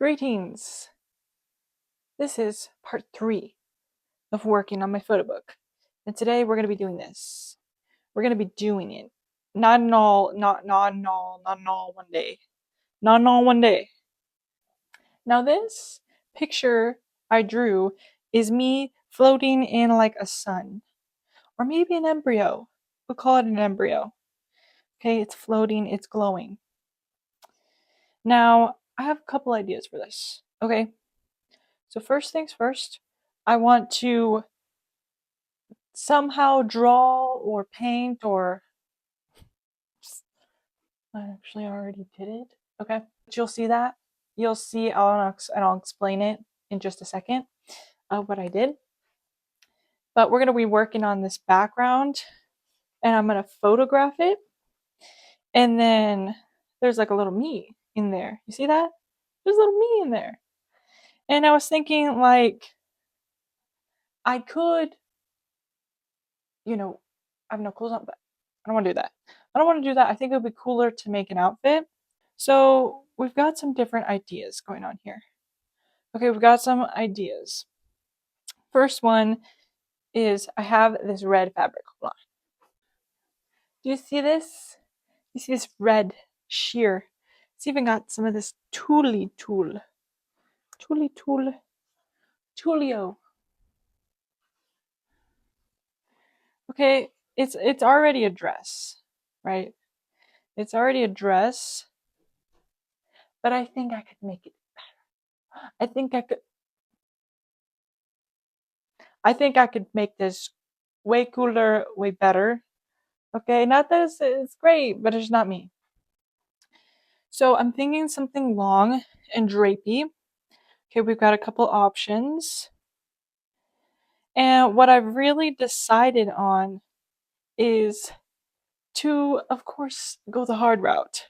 Greetings! This is part 3 of working on my photo book. And today we're going to be doing this. We're going to be doing it. Not all one day. Not all one day. Now this picture I drew is me floating in like a sun. Or maybe an embryo. We'll call it an embryo. Okay, it's floating, it's glowing. Now, I have a couple ideas for this. Okay, so first things first, I want to somehow draw or paint or I actually already did it. Okay, but you'll see that. You'll see, and I'll explain it in just a second of what I did. But we're going to be working on this background and I'm going to photograph it. And then there's like a little me in there. You see that? There's a little me in there. And I was thinking like I could, I have no clothes on, but I don't want to do that. I don't want to do that. I think it would be cooler to make an outfit. So we've got some different ideas going on here. Okay, we've got some ideas. First one is I have this red fabric. Hold on. Do you see this? You see this red sheer? It's even got some of this Tulio. Okay, it's already a dress, right? It's already a dress, but I think I could make it better. I think I could make this way cooler, way better. Okay, not that it's great, but it's not me. So I'm thinking something long and drapey. Okay, we've got a couple options. And what I've really decided on is to, of course, go the hard route.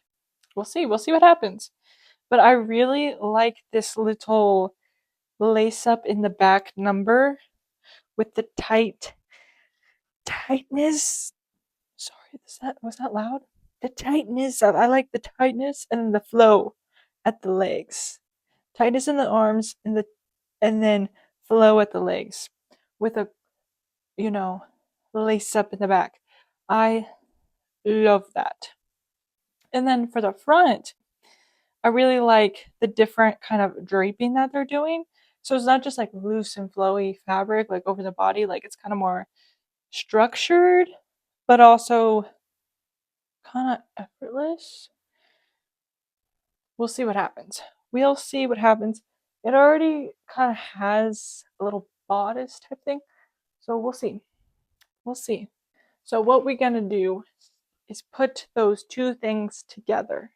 We'll see what happens. But I really like this little lace up in the back number with the tightness. Sorry, was that loud? The tightness. I like the tightness and the flow at the legs. Tightness in the arms and then flow at the legs with a lace up in the back. I love that. And then for the front, I really like the different kind of draping that they're doing. So it's not just like loose and flowy fabric like over the body, like it's kind of more structured, but also kind of effortless. We'll see what happens. We'll see what happens. It already kind of has a little bodice type thing. So we'll see. We'll see. So what we're going to do is put those two things together.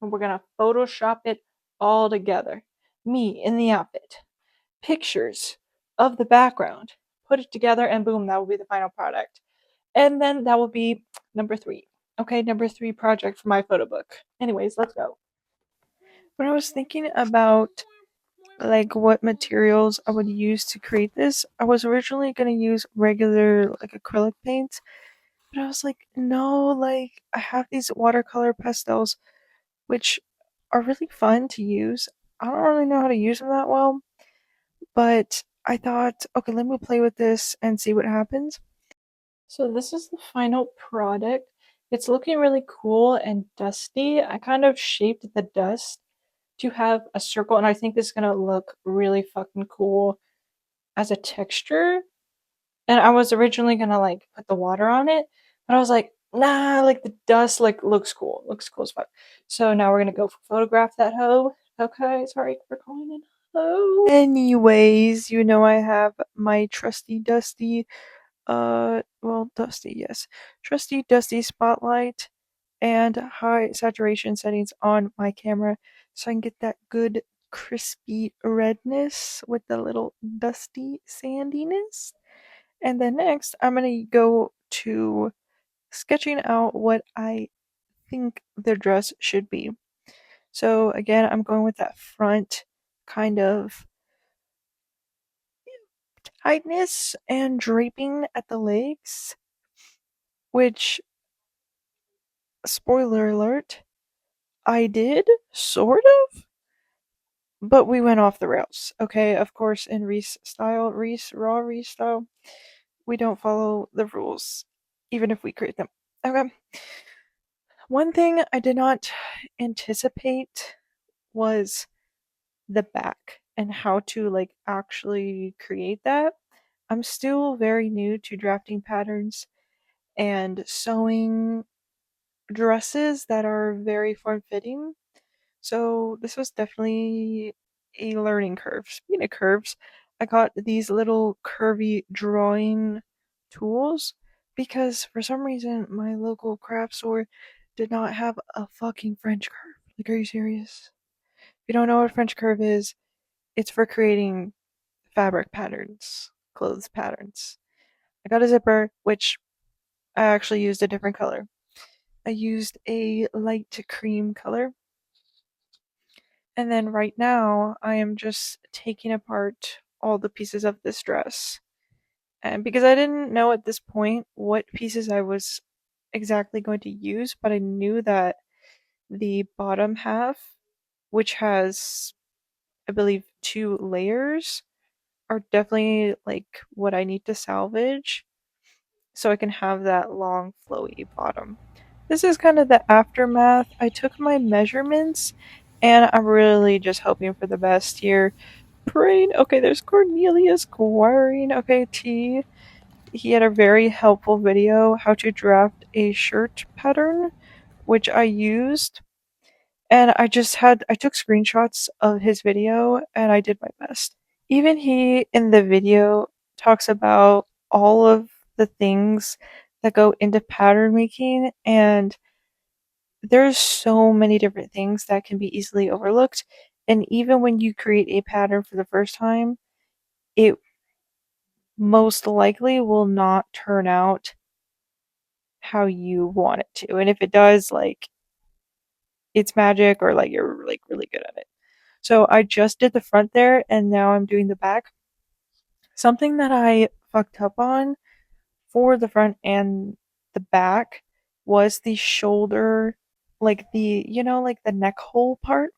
And we're going to Photoshop it all together. Me in the outfit. Pictures of the background. Put it together and boom, that will be the final product. And then that will be number 3. Okay, number 3 project for my photo book. Anyways, let's go. When I was thinking about like what materials I would use to create this, I was originally going to use regular like acrylic paints, but I was like, no, like I have these watercolor pastels which are really fun to use. I don't really know how to use them that well, but I thought, okay, let me play with this and see what happens. So this is the final product. It's looking really cool and dusty. I kind of shaped the dust to have a circle, and I think this is gonna look really fucking cool as a texture. And I was originally gonna like put the water on it, but I was like, nah, like the dust like looks cool. Looks cool as fuck. So now we're gonna go photograph that hoe. Okay, sorry for calling it hoe. Anyways, I have my trusty dusty dusty, yes. Trusty dusty spotlight and high saturation settings on my camera so I can get that good crispy redness with the little dusty sandiness. And then next, I'm going to go to sketching out what I think the dress should be. So again, I'm going with that front kind of tightness and draping at the legs, which, spoiler alert, I did, sort of. But we went off the rails. Okay, of course, in Reese style, raw Reese style, we don't follow the rules, even if we create them. Okay. One thing I did not anticipate was the back and how to like actually create that. I'm still very new to drafting patterns and sewing dresses that are very form fitting. So this was definitely a learning curve. Speaking of curves, I got these little curvy drawing tools because for some reason my local craft store did not have a fucking French curve. Like, are you serious? If you don't know what a French curve is, it's for creating fabric patterns, clothes patterns. I got a zipper, which I actually used a different color. I used a light cream color. And then right now, I am just taking apart all the pieces of this dress. And because I didn't know at this point what pieces I was exactly going to use, but I knew that the bottom half, which has, I believe, 2 layers, are definitely like what I need to salvage so I can have that long, flowy bottom. This is kind of the aftermath. I took my measurements and I'm really just hoping for the best here. Praying. Okay, there's Cornelius Squiring. Okay, T. He had a very helpful video how to draft a shirt pattern, which I used. And I took screenshots of his video and I did my best. Even he in the video talks about all of the things that go into pattern making, and there's so many different things that can be easily overlooked. And even when you create a pattern for the first time, it most likely will not turn out how you want it to. And if it does, like, it's magic or like you're like really good at it. So I just did the front there and now I'm doing the back. Something that I fucked up on for the front and the back was the shoulder, like like the neck hole part.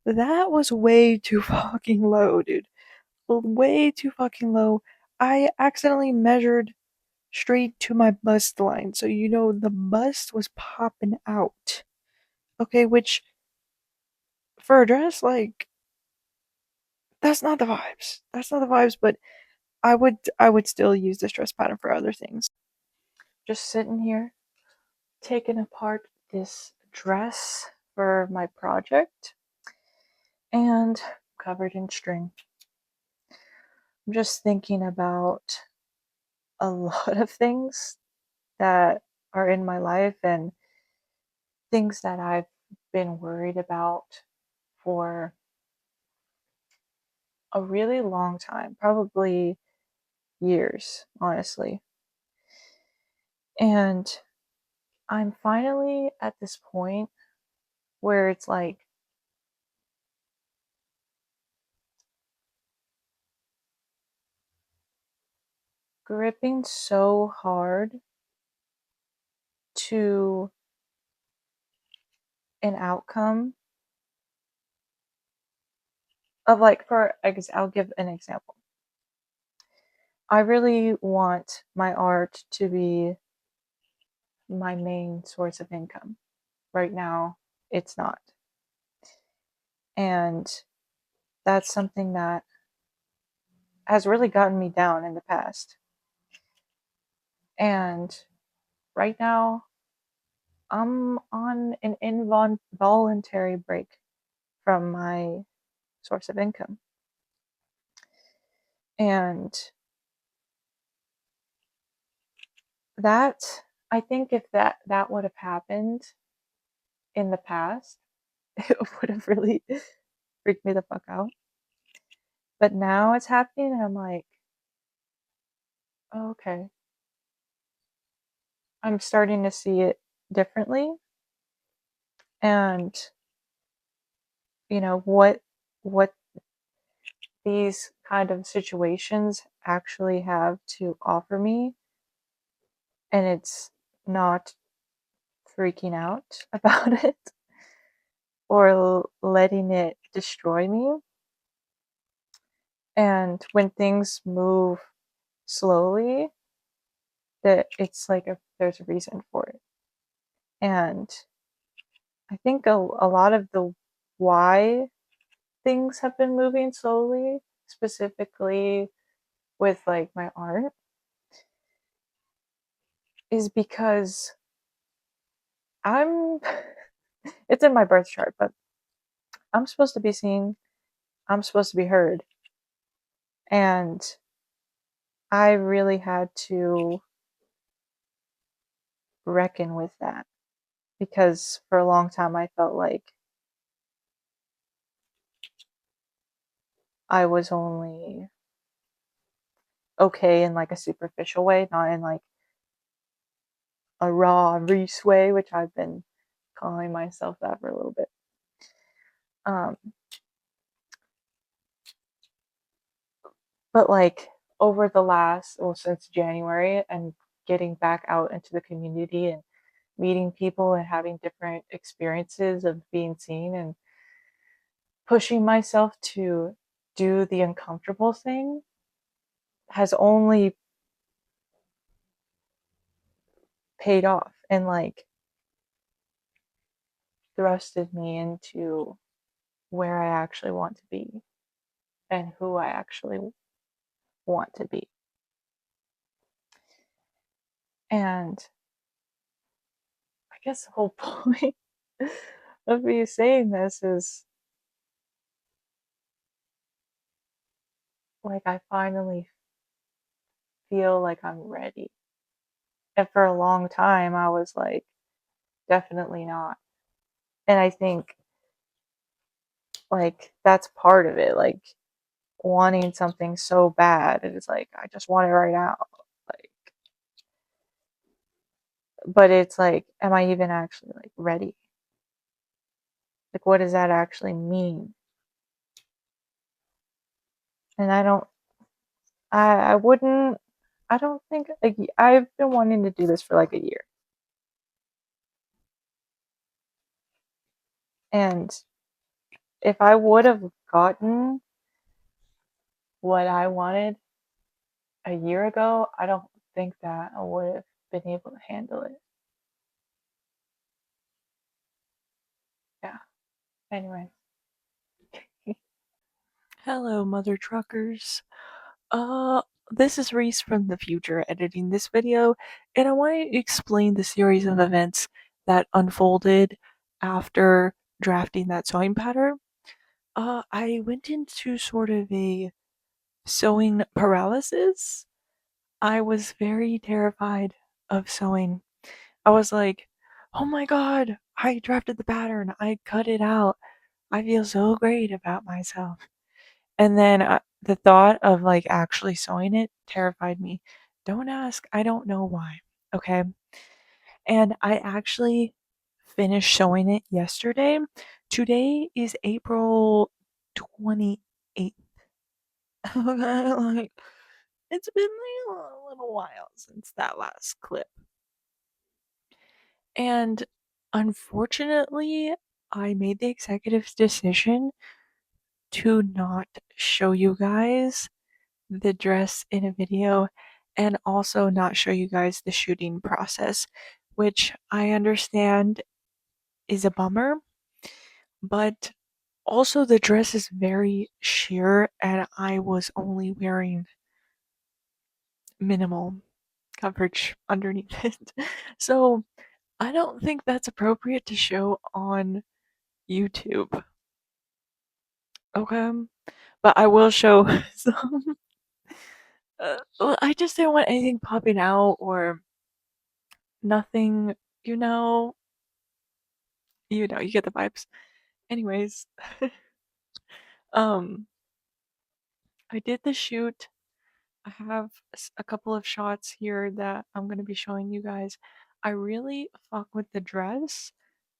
That was way too fucking low, dude. Way too fucking low. I accidentally measured straight to my bust line. So, the bust was popping out. Okay, which for a dress, like, that's not the vibes. That's not the vibes, but I would still use this dress pattern for other things. Just sitting here, taking apart this dress for my project and covered in string. I'm just thinking about a lot of things that are in my life and things that I've been worried about for a really long time, probably years, honestly. And I'm finally at this point where it's like gripping so hard to an outcome of like, I'll give an example. I really want my art to be my main source of income. Right now, it's not. And that's something that has really gotten me down in the past. And right now, I'm on an involuntary break from my source of income. And that, I think if that would have happened in the past, it would have really freaked me the fuck out. But now it's happening and I'm like, oh, okay. I'm starting to see it differently. And what these kind of situations actually have to offer me, and it's not freaking out about it or letting it destroy me. And when things move slowly, that it's like there's a reason for it. And I think a lot of the why things have been moving slowly, specifically with like my art, is because I'm it's in my birth chart, but I'm supposed to be seen, I'm supposed to be heard. And I really had to reckon with that because for a long time I felt like I was only okay in like a superficial way, not in like a raw Reese way, which I've been calling myself that for a little bit. Um, but like over the last, well, since January and getting back out into the community and meeting people and having different experiences of being seen and pushing myself to do the uncomfortable thing has only paid off and like thrusted me into where I actually want to be and who I actually want to be. And I guess the whole point of me saying this is like I finally feel like I'm ready. And for a long time, I was like, definitely not. And I think like that's part of it. Like wanting something so bad, it is like I just want it right now. Like, but it's like, am I even actually like ready? Like, what does that actually mean? And I wouldn't, I don't think, like, I've been wanting to do this for like a year. And if I would have gotten what I wanted a year ago, I don't think that I would have been able to handle it. Yeah. Anyway. Hello, mother truckers. Uh, this is Reese from the future editing this video, and I want to explain the series of events that unfolded after drafting that sewing pattern. I went into sort of a sewing paralysis. I was very terrified of sewing. I was like, oh my god, I drafted the pattern, I cut it out, I feel so great about myself. And then the thought of like actually sewing it terrified me. Don't ask, I don't know why. Okay. And I actually finished sewing it yesterday. Today is April 28th. Okay, like it's been a little while since that last clip. And unfortunately, I made the executive's decision to not show you guys the dress in a video and also not show you guys the shooting process, which I understand is a bummer, but also the dress is very sheer and I was only wearing minimal coverage underneath it. So I don't think that's appropriate to show on YouTube. Okay. But I will show some. Well, I just didn't want anything popping out or nothing, you know, you get the vibes. Anyways, um, I did the shoot. I have a couple of shots here that I'm gonna be showing you guys. I really fuck with the dress.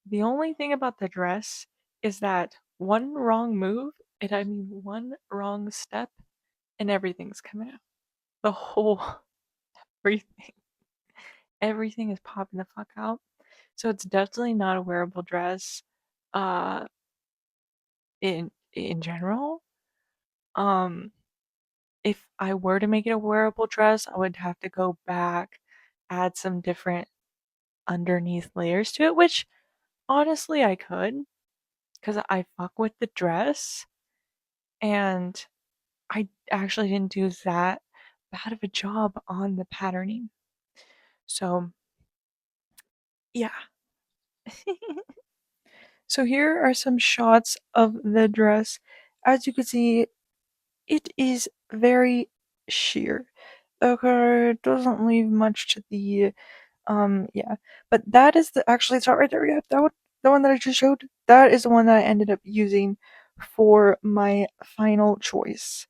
The only thing about the dress is that one wrong move, and I mean one wrong step, and everything's coming out. The whole everything. Everything is popping the fuck out. So it's definitely not a wearable dress uh in general. Um if I were to make it a wearable dress, I would have to go back, add some different underneath layers to it, which honestly I could because I fuck with the dress and I actually didn't do that bad of a job on the patterning. So, yeah. So here are some shots of the dress. As you can see, it is very sheer. Okay, it doesn't leave much to the yeah. But that is the actually it's not right there yet. The one that I just showed, that is the one that I ended up using for my final choice.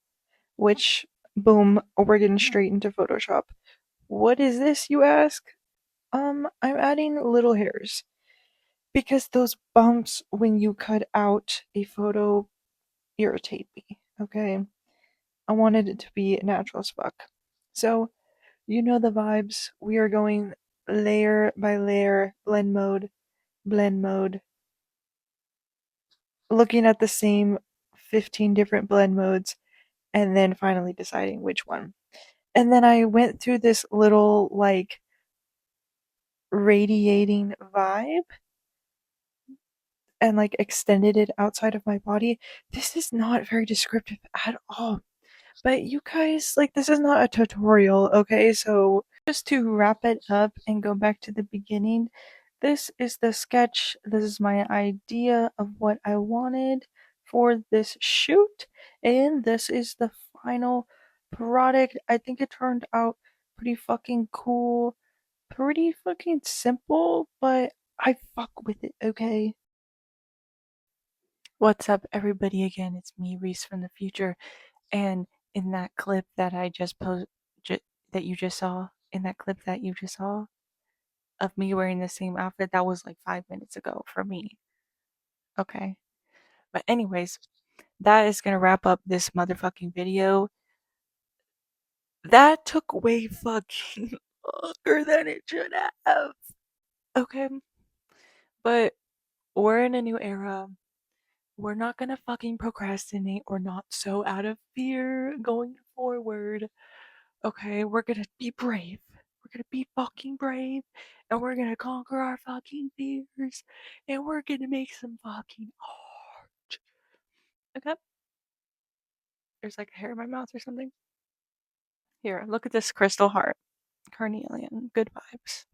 Which boom, we're getting straight into Photoshop. What is this, you ask? I'm adding little hairs. Because those bumps when you cut out a photo irritate me, okay? I wanted it to be natural as fuck. So, you know the vibes. We are going layer by layer, blend mode, looking at the same 15 different blend modes, and then finally deciding which one. And then I went through this little, like, radiating vibe and, like, extended it outside of my body. This is not very descriptive at all. But you guys, like, this is not a tutorial, okay? So, just to wrap it up and go back to the beginning, this is the sketch. This is my idea of what I wanted for this shoot. And this is the final product. I think it turned out pretty fucking cool, pretty fucking simple, but I fuck with it, okay? What's up, everybody? Again, it's me, Reese from the future. And in that clip that I just that you just saw, in that clip that you just saw of me wearing the same outfit, that was like 5 minutes ago for me. Okay. But anyways, that is gonna wrap up this motherfucking video. That took way fucking longer than it should have. Okay. But we're in a new era. We're not gonna fucking procrastinate or not so out of fear going forward. Okay, we're gonna be brave. We're gonna be fucking brave. And we're gonna conquer our fucking fears. And we're gonna make some fucking art. Okay? There's like a hair in my mouth or something. Here, look at this crystal heart. Carnelian. Good vibes.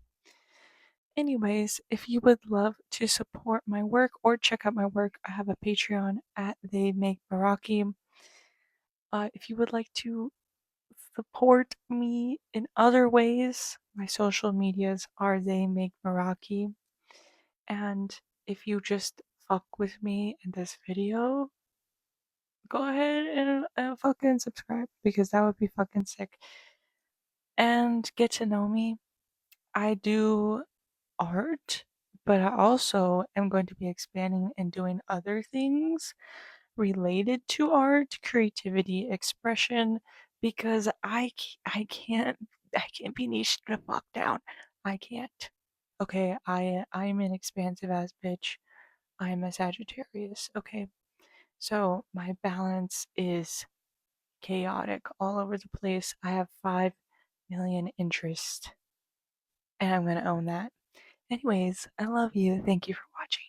Anyways, if you would love to support my work or check out my work, I have a Patreon at They Make Meraki. If you would like to support me in other ways, my social medias are They Make Meraki. And if you just fuck with me in this video, go ahead and fucking subscribe because that would be fucking sick. And get to know me. I do art, but I also am going to be expanding and doing other things related to art, creativity, expression, because I can't be niched the fuck down. I can't. Okay, I'm an expansive ass bitch. I'm a Sagittarius. Okay, so my balance is chaotic all over the place. I have 5 million interests, and I'm gonna own that. Anyways, I love you. Thank you for watching.